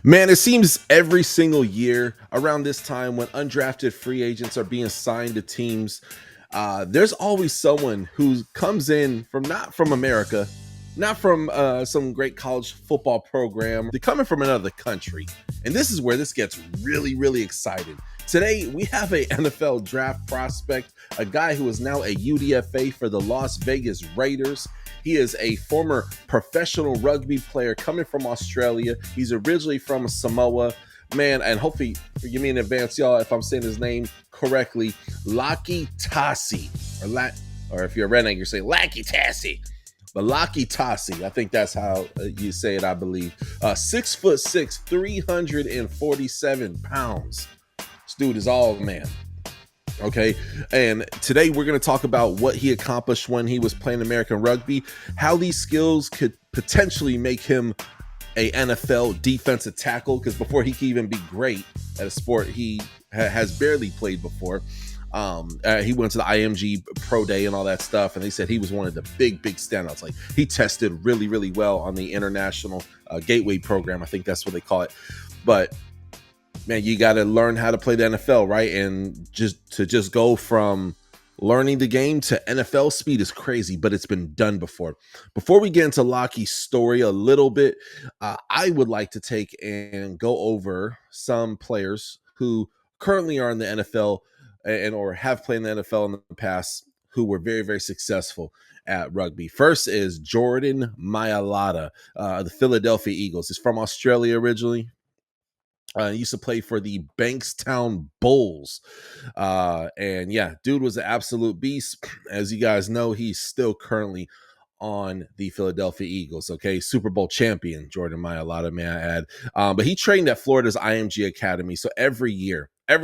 Man, it seems every single year around this time when undrafted free agents are being signed to teams, there's always someone who comes in from not from America, not from some great college football program. They're coming from another country. And this is where this gets really, really exciting. Today, we have a NFL draft prospect, a guy who is now a UDFA for the Las Vegas Raiders. He is a former professional rugby player coming from Australia. He's originally from Samoa. Man, and hopefully, forgive me in advance, y'all, if I'm saying his name correctly, Laki Tasi. Or if you're a redneck, you're saying Laki Tasi. But Laki Tasi, I think that's how you say it, I believe. 6'6", 347 pounds. This dude is all man. Okay, and today we're going to talk about what he accomplished when he was playing American rugby, how these skills could potentially make him a NFL defensive tackle, because before he can even be great at a sport he has barely played before. He went to the IMG Pro Day and all that stuff, and they said he was one of the big standouts. Like, he tested really, really well on the international gateway program. I think that's what they call it. But man, you got to learn how to play the NFL, right? And just go from learning the game to NFL speed is crazy, but it's been done before. Before we get into Locky's story a little bit, I would like to take and go over some players who currently are in the NFL and or have played in the NFL in the past who were very, very successful at rugby. First is Jordan Mailata, the Philadelphia Eagles. He's from Australia originally. Used to play for the Bankstown Bulls. And yeah, dude was an absolute beast. As you guys know, he's still currently on the Philadelphia Eagles. Okay, Super Bowl champion, Jordan Mailata, may I add. But he trained at Florida's IMG Academy. So every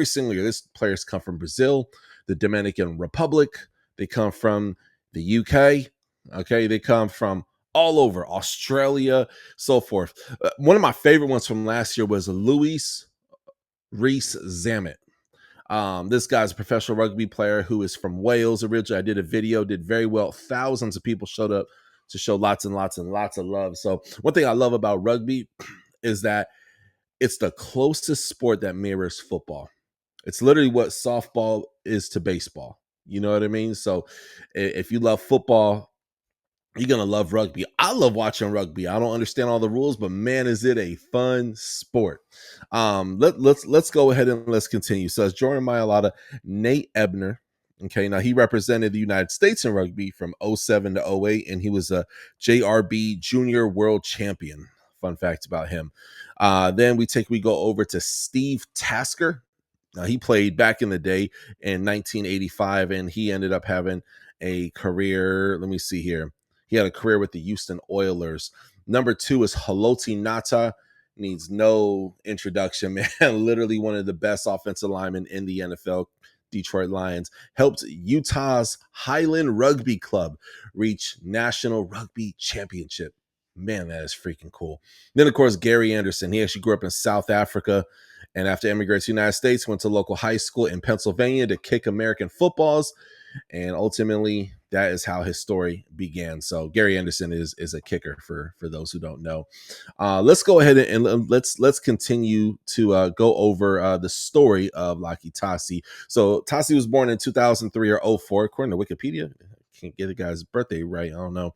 single year, this players come from Brazil, the Dominican Republic. They come from the UK. Okay, they come from all over Australia, so forth. One of my favorite ones from last year was Luis Reese Zammit. This guy's a professional rugby player who is from Wales originally. I did a video, did very well. Thousands of people showed up to show lots and lots and lots of love. So one thing I love about rugby is that it's the closest sport that mirrors football. It's literally what softball is to baseball. You know what I mean? So if you love football, you're gonna love rugby. I love watching rugby. I don't understand all the rules, but man, is it a fun sport. Let's go ahead and let's continue. So as Jordan Mailata, Nate Ebner. Okay, now he represented the United States in rugby from 07 to 08, and he was a JRB Junior World Champion. Fun fact about him. Then we go over to Steve Tasker. He played back in the day in 1985, and he ended up having a career. Let me see here. He had a career with the Houston Oilers. Number 2 is Haloti Ngata. Needs no introduction, man. Literally one of the best offensive linemen in the NFL. Detroit Lions. Helped Utah's Highland Rugby Club reach National Rugby Championship. Man, that is freaking cool. Then, of course, Gary Anderson. He actually grew up in South Africa, and after immigrating to the United States, went to local high school in Pennsylvania to kick American footballs. And ultimately, that is how his story began. So Gary Anderson is a kicker for those who don't know. Let's go ahead and let's continue to go over the story of Laki Tasi. So Tasi was born in 2003 or 04, according to Wikipedia. Can't get the guy's birthday right. I don't know.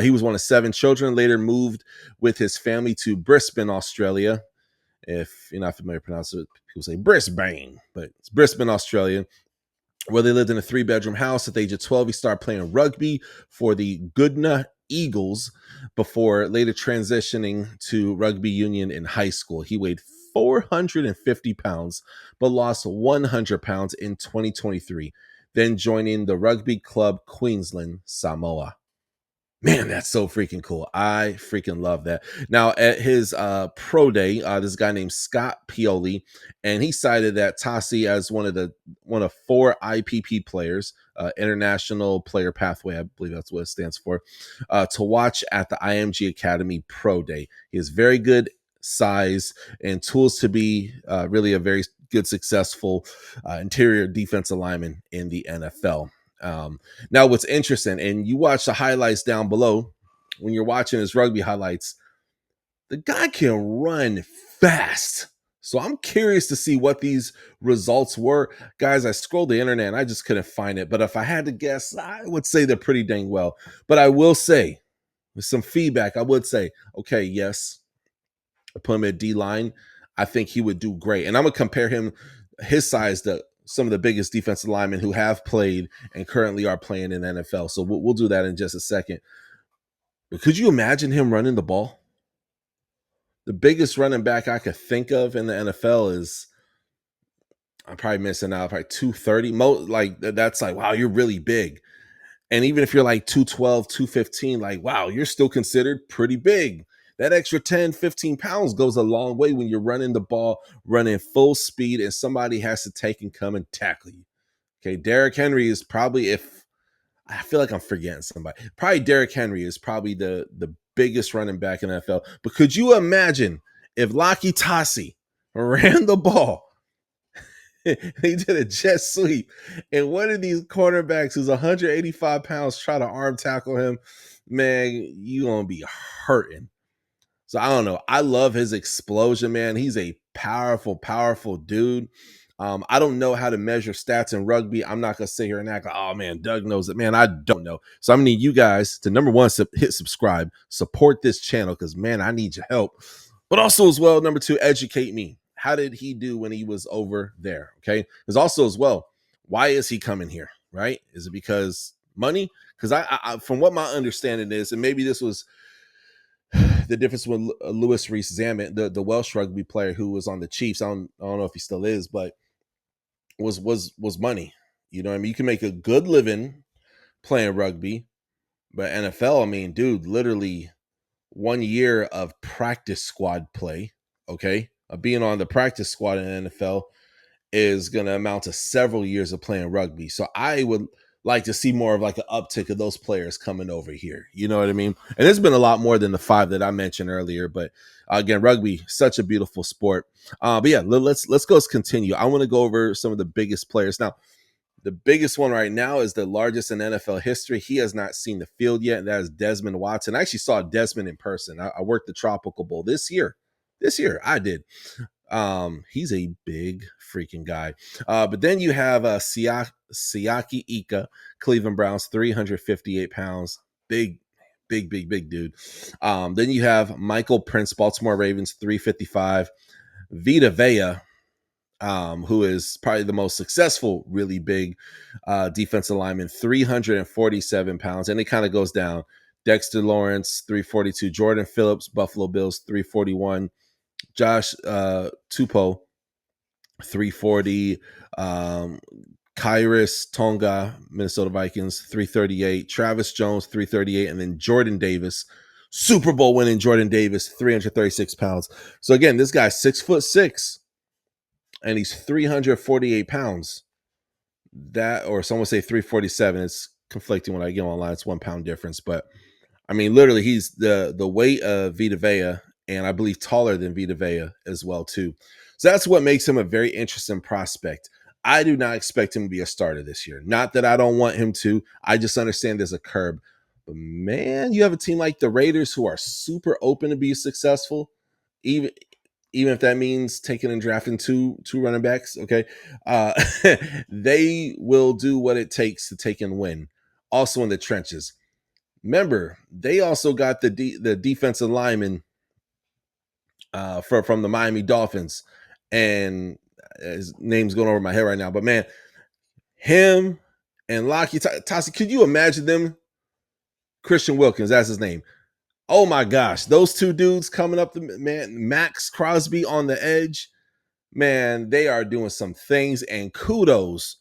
He was one of 7 children. Later moved with his family to Brisbane, Australia. If you're not familiar with pronouncing it, people say Brisbane, but it's Brisbane, Australia, where they lived in a 3-bedroom house. At the age of 12, he started playing rugby for the Goodna Eagles before later transitioning to rugby union in high school. He weighed 450 pounds, but lost 100 pounds in 2023, then joining the Rugby Club Queensland, Samoa. Man, that's so freaking cool. I freaking love that. Now, at his pro day, this guy named Scott Pioli, and he cited that Tasi as one of 4 IPP players, International Player Pathway, I believe that's what it stands for, to watch at the IMG Academy Pro Day. He has very good size and tools to be really a very good, successful interior defensive lineman in the NFL. Now, what's interesting, and you watch the highlights down below, when you're watching his rugby highlights, the guy can run fast. So I'm curious to see what these results were. Guys, I scrolled the internet and I just couldn't find it. But if I had to guess, I would say they're pretty dang well. But I will say, with some feedback, I would say, okay, yes, I put him at D line. I think he would do great. And I'm going to compare his size to some of the biggest defensive linemen who have played and currently are playing in the NFL. So we'll do that in just a second. But could you imagine him running the ball? The biggest running back I could think of in the NFL is, I'm probably missing out, probably 230. Like that's like, wow, you're really big. And even if you're like 212, 215, like, wow, you're still considered pretty big. That extra 10, 15 pounds goes a long way when you're running the ball, running full speed, and somebody has to take and come and tackle you. Okay, Derrick Henry is probably, if I feel like I'm forgetting somebody, probably Derrick Henry is probably the biggest running back in the NFL. But could you imagine if Laki Tasi ran the ball? He did a jet sweep, and one of these cornerbacks who's 185 pounds try to arm tackle him. Man, you gonna be hurting. So I don't know. I love his explosion, man. He's a powerful, powerful dude. I don't know how to measure stats in rugby. I'm not gonna sit here and act like, oh man, Doug knows it. Man, I don't know. So I'm gonna need you guys to, number one, hit subscribe, support this channel, because man, I need your help. But also as well, number two, educate me. How did he do when he was over there? Okay. Because also as well, why is he coming here? Right? Is it because money? Because I from what my understanding is, and maybe this was the difference with Lewis Reese Zammit, the Welsh rugby player who was on the Chiefs. I don't know if he still is, but was money. You know what I mean? You can make a good living playing rugby, but NFL, I mean, dude, literally 1 year of practice squad play, okay, of being on the practice squad in the NFL is going to amount to several years of playing rugby. So I would like to see more of like an uptick of those players coming over here. You know what I mean? And there's been a lot more than the 5 that I mentioned earlier. But again, rugby, such a beautiful sport. But yeah, let's go continue. I want to go over some of the biggest players. Now, the biggest one right now is the largest in NFL history. He has not seen the field yet, and that is Desmond Watson. I actually saw Desmond in person. I worked the Tropical Bowl this year. This year, I did. He's a big freaking guy. But then you have Siaki Ika, Cleveland Browns, 358 pounds. Big dude. Then you have Michael Prince, Baltimore Ravens, 355. Vita Vea, who is probably the most successful, really big defensive lineman, 347 pounds. And it kind of goes down. Dexter Lawrence, 342. Jordan Phillips, Buffalo Bills, 341. Josh Tupou, 340. Kairos Tonga, Minnesota Vikings, 338. Travis Jones, 338. And then Jordan Davis, Super Bowl winning Jordan Davis, 336 pounds. So again, this guy's 6'6", and he's 348 pounds. That, or someone say 347. It's conflicting when I get online. It's 1 pound difference. But I mean, literally, he's the weight of Vita Vea, and I believe taller than Vita Vea as well, too. So that's what makes him a very interesting prospect. I do not expect him to be a starter this year. Not that I don't want him to. I just understand there's a curb. But man, you have a team like the Raiders who are super open to be successful, even if that means taking and drafting two running backs. Okay, they will do what it takes to take and win. Also in the trenches. Remember, they also got the defensive lineman from the Miami Dolphins, and his name's going over my head right now. But man, him and Laki Tasi, could you imagine them? Christian Wilkins, that's his name. Oh my gosh, those two dudes coming up, man, Max Crosby on the edge, man, they are doing some things. And kudos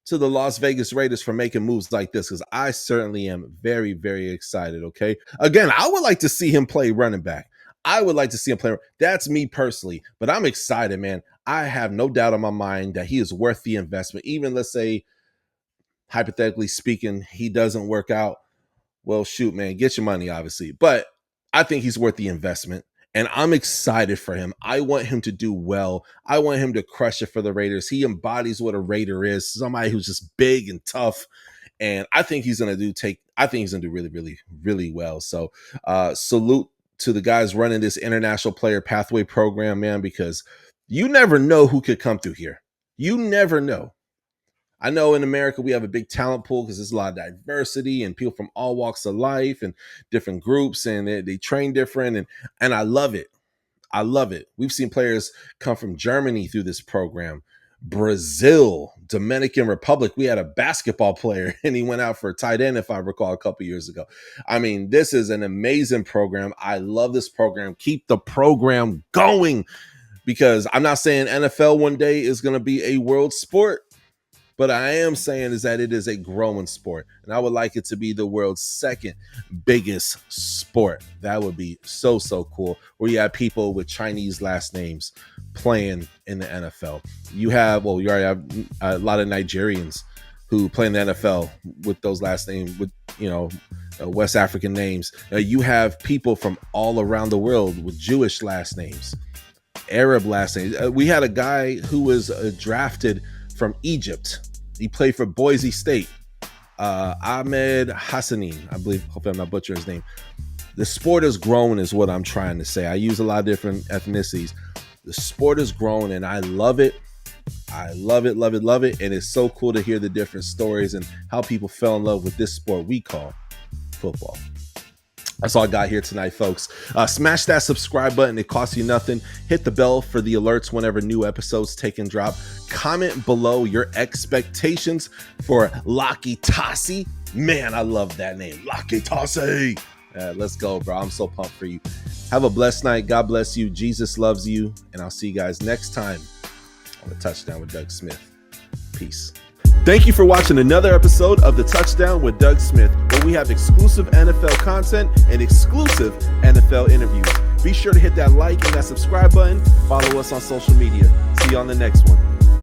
to the Las Vegas Raiders for making moves like this, because I certainly am very, very excited. Okay, again, I would like to see him play running back. I would like to see him play. That's me personally, but I'm excited, man. I have no doubt in my mind that he is worth the investment. Even, let's say, hypothetically speaking, he doesn't work out. Well, shoot, man, get your money, obviously. But I think he's worth the investment, and I'm excited for him. I want him to do well. I want him to crush it for the Raiders. He embodies what a Raider is, somebody who's just big and tough. And I think he's going to do really, really, really well. So salute to the guys running this international player pathway program, man, because you never know who could come through here. You never know. I know in America we have a big talent pool because there's a lot of diversity and people from all walks of life and different groups, and they train different, and I love it. I love it. We've seen players come from Germany through this program, Brazil, Dominican Republic. We had a basketball player and he went out for a tight end, if I recall, a couple years ago. I mean, this is an amazing program. I love this program. Keep the program going, because I'm not saying NFL one day is going to be a world sport, but I am saying is that it is a growing sport, and I would like it to be the world's second biggest sport. That would be so cool, where you have people with Chinese last names playing in the NFL. You already have a lot of Nigerians who play in the NFL with those last names, with, West African names. You have people from all around the world with Jewish last names, Arab last names. We had a guy who was drafted from Egypt. He played for Boise State. Ahmed Hassanin, I believe. Hopefully I'm not butchering his name. The sport is growing is what I'm trying to say. I use a lot of different ethnicities. The sport is growing, and I love it. I love it. And it's so cool to hear the different stories and how people fell in love with this sport we call football. That's all I got here tonight, folks. Smash that subscribe button. It costs you nothing. Hit the bell for the alerts whenever new episodes take and drop. Comment below your expectations for Laki Tasi. Man, I love that name. Laki Tasi. Let's go, bro. I'm so pumped for you. Have a blessed night. God bless you. Jesus loves you. And I'll see you guys next time on the Touchdown with Doug Smith. Peace. Thank you for watching another episode of the Touchdown with Doug Smith, where we have exclusive NFL content and exclusive NFL interviews. Be sure to hit that like and that subscribe button. Follow us on social media. See you on the next one.